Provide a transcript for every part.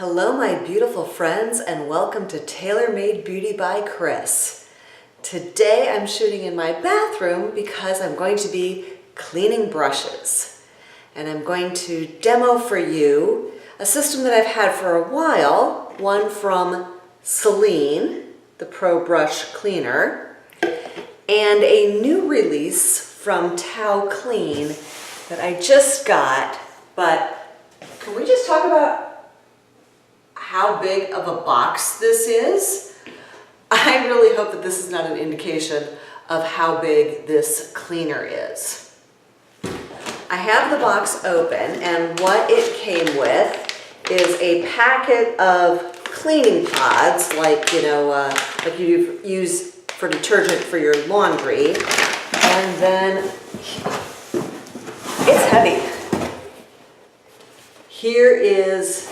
Hello my beautiful friends and welcome to Tailor Made Beauty by Kris. Today I'm shooting in my bathroom because I'm going to be cleaning brushes. And I'm going to demo for you a system that I've had for a while, one from Selene, the Pro Brush Cleaner, and a new release from Tao Clean that I just got. But can we just talk about how big of a box this is? I really hope that this is not an indication of how big this cleaner is. I have the box open, and what it came with is a packet of cleaning pods, like like you use for detergent for your laundry, and then it's heavy. Here is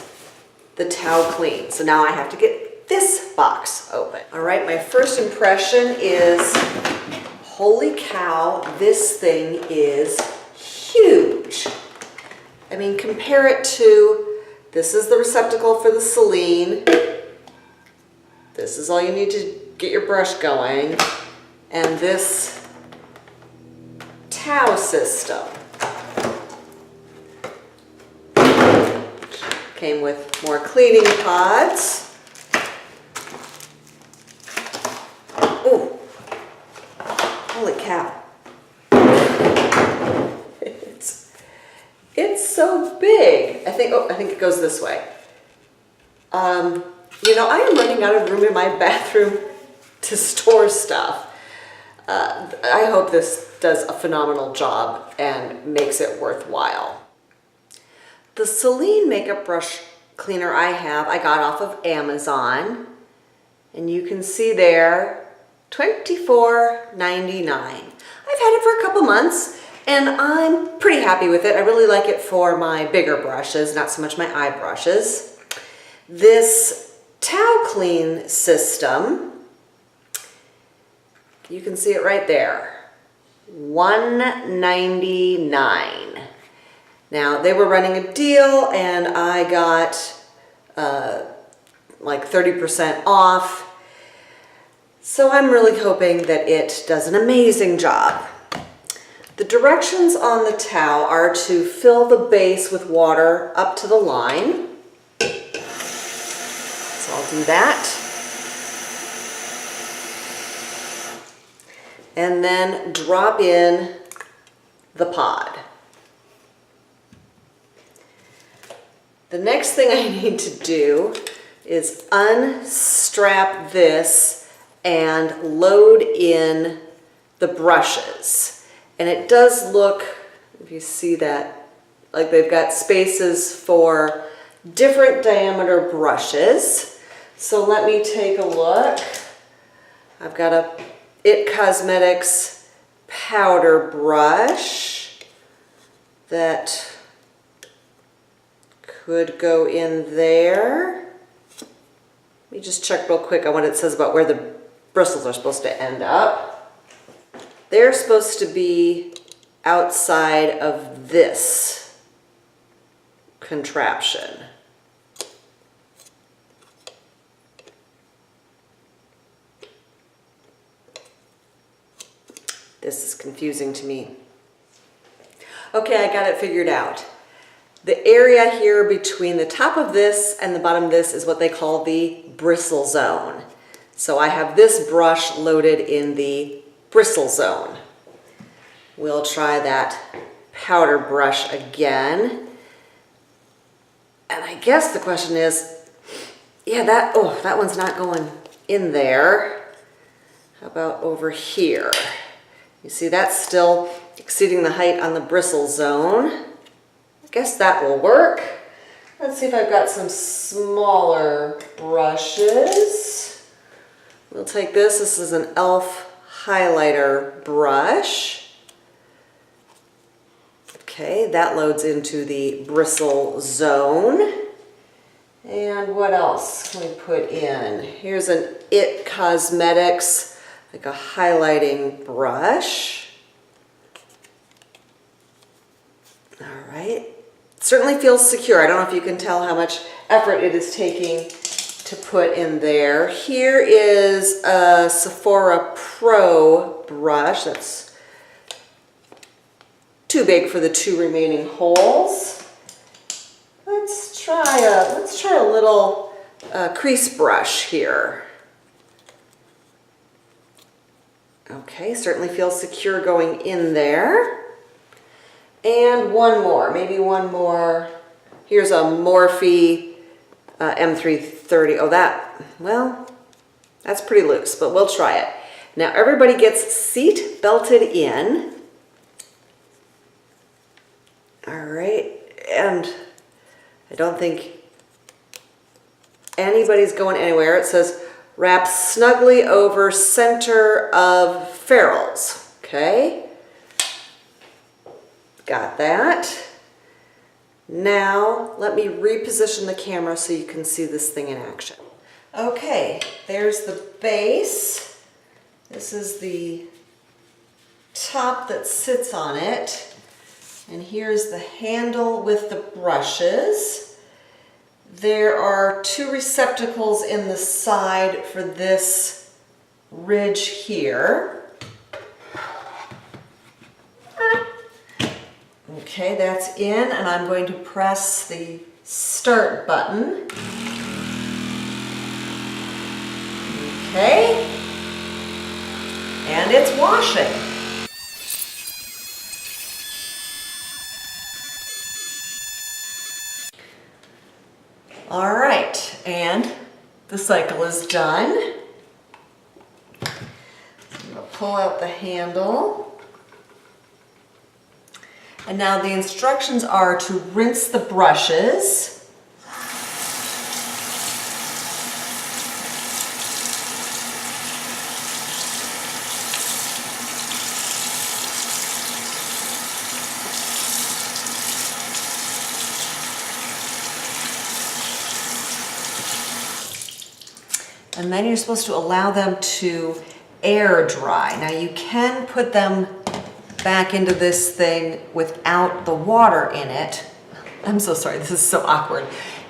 the Tao Clean. So now I have to get this box open. All right, my first impression is, holy cow, this thing is huge. I mean, compare it to, this is the receptacle for the Selene. This is all you need to get your brush going. And this Tao system came with more cleaning pods. Oh, holy cow. It's so big. I think it goes this way. I am running out of room in my bathroom to store stuff. I hope this does a phenomenal job and makes it worthwhile. The Selene makeup brush cleaner I got off of Amazon, and you can see there, $24.99. I've had it for a couple months, and I'm pretty happy with it. I really like it for my bigger brushes, not so much my eye brushes. This Tao Clean system, you can see it right there, $1.99. Now, they were running a deal, and I got like 30% off. So I'm really hoping that it does an amazing job. The directions on the Tao are to fill the base with water up to the line. So I'll do that. And then drop in the pod. The next thing I need to do is unstrap this and load in the brushes. And it does look, if you see that, like they've got spaces for different diameter brushes. So let me take a look. I've got a It Cosmetics powder brush that could go in there. Let me just check real quick on what it says about where the bristles are supposed to end up. They're supposed to be outside of this contraption. This is confusing to me. Okay, I got it figured out. The area here between the top of this and the bottom of this is what they call the bristle zone. So I have this brush loaded in the bristle zone. We'll try that powder brush again. And I guess the question is, yeah, that one's not going in there. How about over here? You see, that's still exceeding the height on the bristle zone. I guess that will work. Let's see if I've got some smaller brushes. We'll take this. This is an e.l.f. highlighter brush. Okay, that loads into the bristle zone. And what else can we put in? Here's an It Cosmetics, like a highlighting brush. All right. certainly feels secure. I don't know if you can tell how much effort it is taking to put in there. Here is a Sephora Pro brush. That's too big for the 2 remaining holes. Let's try a little crease brush here. Okay, certainly feels secure going in there. And one more, maybe one more. Here's a Morphe M330. Oh, that's pretty loose, but we'll try it. Now everybody gets seat belted in. All right, and I don't think anybody's going anywhere. It says wrap snugly over center of ferrules. Okay, got that. Now let me reposition the camera so you can see this thing in action. Okay, there's the base. This is the top that sits on it. And here's the handle with the brushes. There are 2 receptacles in the side for this ridge here. Okay, that's in, and I'm going to press the start button. Okay, and it's washing. All right, and the cycle is done. I'm going to pull out the handle. And now the instructions are to rinse the brushes. And then you're supposed to allow them to air dry. Now you can put them back into this thing without the water in it. I'm so sorry, this is so awkward.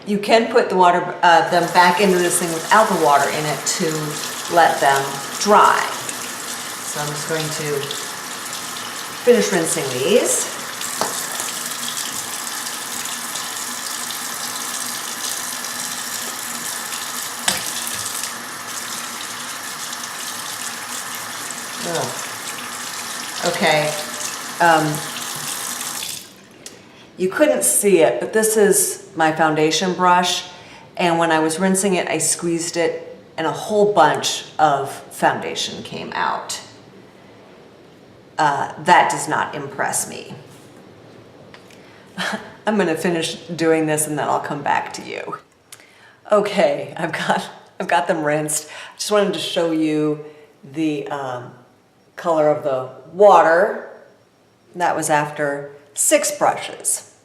You can put the water, them back into this thing without the water in it to let them dry. So I'm just going to finish rinsing these. Okay, you couldn't see it, but this is my foundation brush, and when I was rinsing it, I squeezed it, and a whole bunch of foundation came out. That does not impress me. I'm going to finish doing this, and then I'll come back to you. Okay, I've got them rinsed. I just wanted to show you the color of the water. That was after 6 brushes.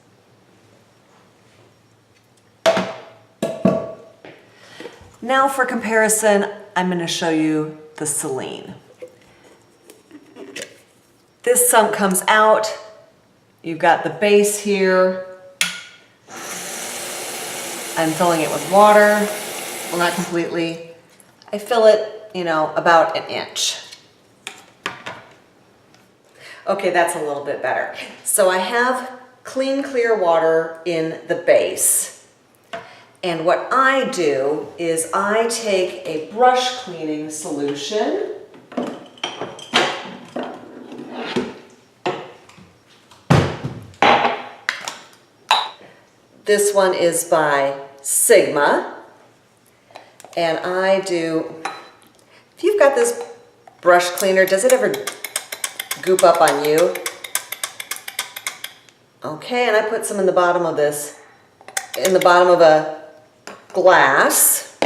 Now for comparison, I'm going to show you the Selene. This sump comes out. You've got the base here. I'm filling it with water. Well, not completely. I fill it, about 1 inch. Okay, that's a little bit better. So I have clean, clear water in the base. And what I do is I take a brush cleaning solution. This one is by Sigma. And I do, if you've got this brush cleaner, does it ever goop up on you? Okay, and I put some in the bottom of this, in the bottom of a glass.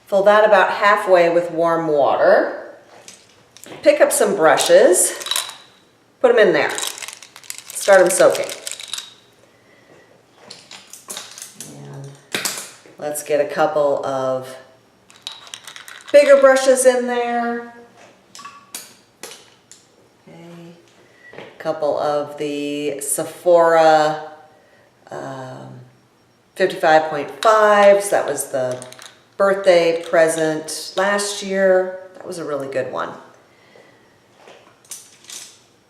Fill that about halfway with warm water. Pick up some brushes, put them in there. Start them soaking. And let's get a couple of bigger brushes in there. Okay. couple of the Sephora 55.5s. That was the birthday present last year. That was a really good one.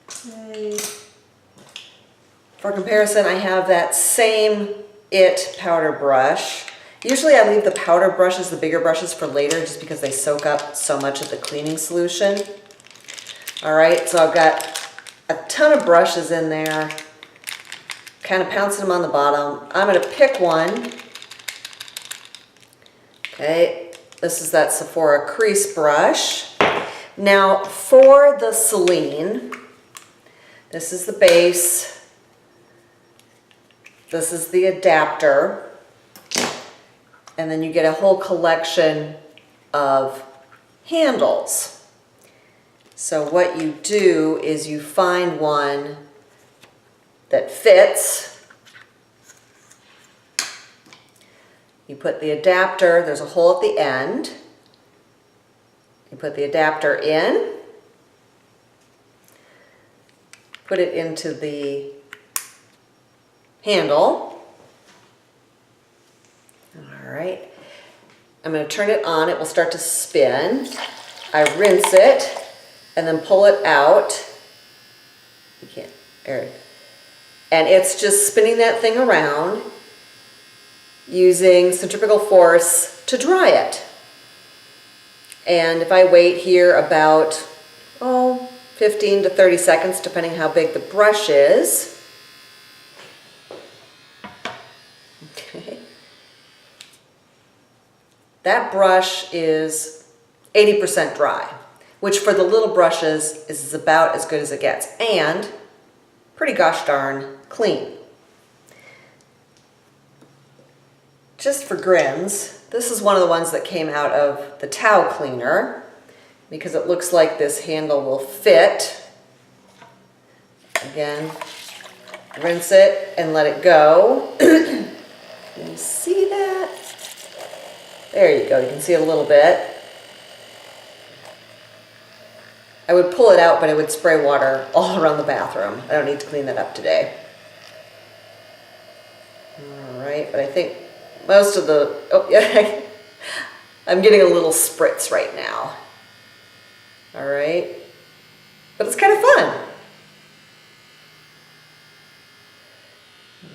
Okay. For comparison, I have that same It powder brush. Usually I leave the powder brushes, the bigger brushes, for later just because they soak up so much of the cleaning solution. All right, so I've got a ton of brushes in there, kind of pouncing them on the bottom. I'm going to pick one. Okay, this is that Sephora crease brush. Now for the Selene, this is the base. This is the adapter. And then you get a whole collection of handles. So what you do is you find one that fits. You put the adapter, there's a hole at the end. You put the adapter in. Put it into the handle. All right, I'm going to turn it on. It will start to spin. I rinse it and then pull it out. You can't, there. And it's just spinning that thing around using centrifugal force to dry it. And if I wait here about, 15 to 30 seconds, depending how big the brush is. Okay. That brush is 80% dry, which for the little brushes is about as good as it gets, and pretty gosh darn clean. Just for grins, this is one of the ones that came out of the towel cleaner because it looks like this handle will fit. Again, rinse it and let it go. Can you see that? There you go, you can see it a little bit. I would pull it out, but I would spray water all around the bathroom. I don't need to clean that up today. All right, but I think most of the, I'm getting a little spritz right now. All right, but it's kind of fun.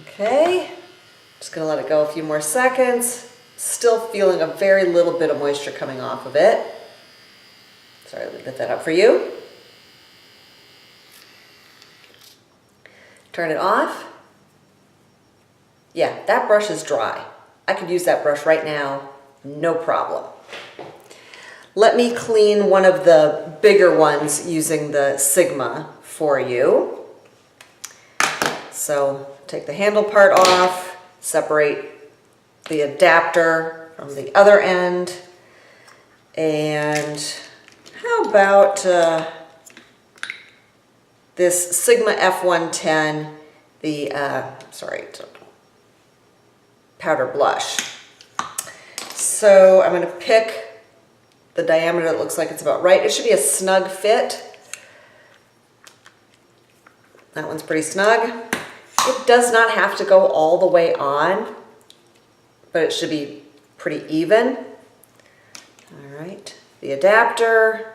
Okay, just gonna let it go a few more seconds. Still feeling a very little bit of moisture coming off of it. Sorry, let me get that up for you. Turn it off. Yeah, that brush is dry. I could use that brush right now, no problem. Let me clean one of the bigger ones using the Sigma for you. So take the handle part off, separate the adapter from the other end, and how about this Sigma F110, the powder blush. So I'm going to pick the diameter that looks like it's about right. It should be a snug fit. That one's pretty snug. It does not have to go all the way on, but it should be pretty even. All right, the adapter.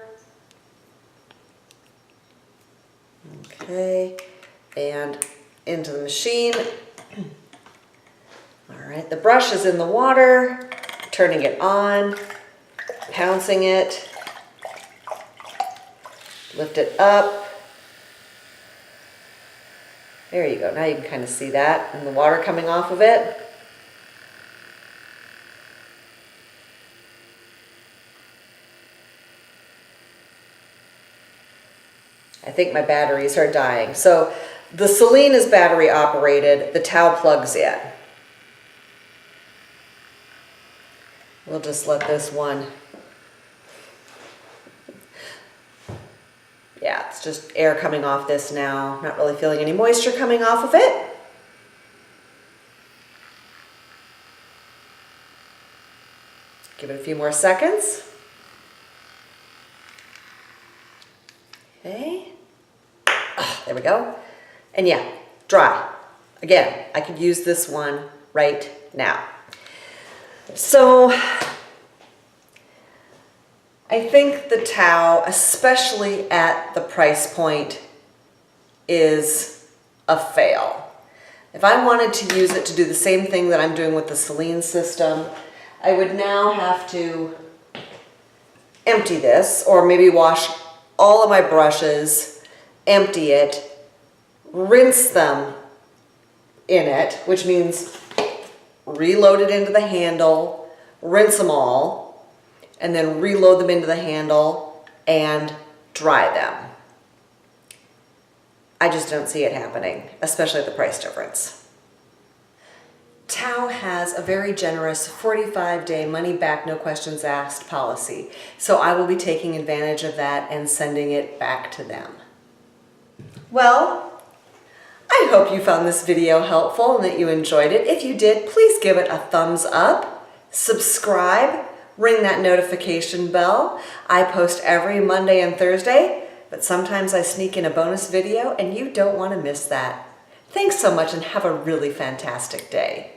Okay, and into the machine. All right, the brush is in the water, turning it on, pouncing it, lift it up. There you go, now you can kind of see that and the water coming off of it. I think my batteries are dying. So the Selene is battery operated, the towel plugs in. We'll just let this one, yeah, it's just air coming off this now. Not really feeling any moisture coming off of it. Give it a few more seconds. Okay. Oh, There we go. And yeah, dry. Again, I could use this one right now. So I think the towel, especially at the price point, is a fail. If I wanted to use it to do the same thing that I'm doing with the Selene system, I would now have to empty this, or maybe wash all of my brushes, empty it, rinse them in it, which means reload it into the handle, rinse them all, and then reload them into the handle and dry them. I just don't see it happening, especially at the price difference. Tao has a very generous 45-day money-back, no questions asked policy, so I will be taking advantage of that and sending it back to them. Well, I hope you found this video helpful and that you enjoyed it. If you did, please give it a thumbs up, subscribe, ring that notification bell. I post every Monday and Thursday, but sometimes I sneak in a bonus video and you don't want to miss that. Thanks so much and have a really fantastic day.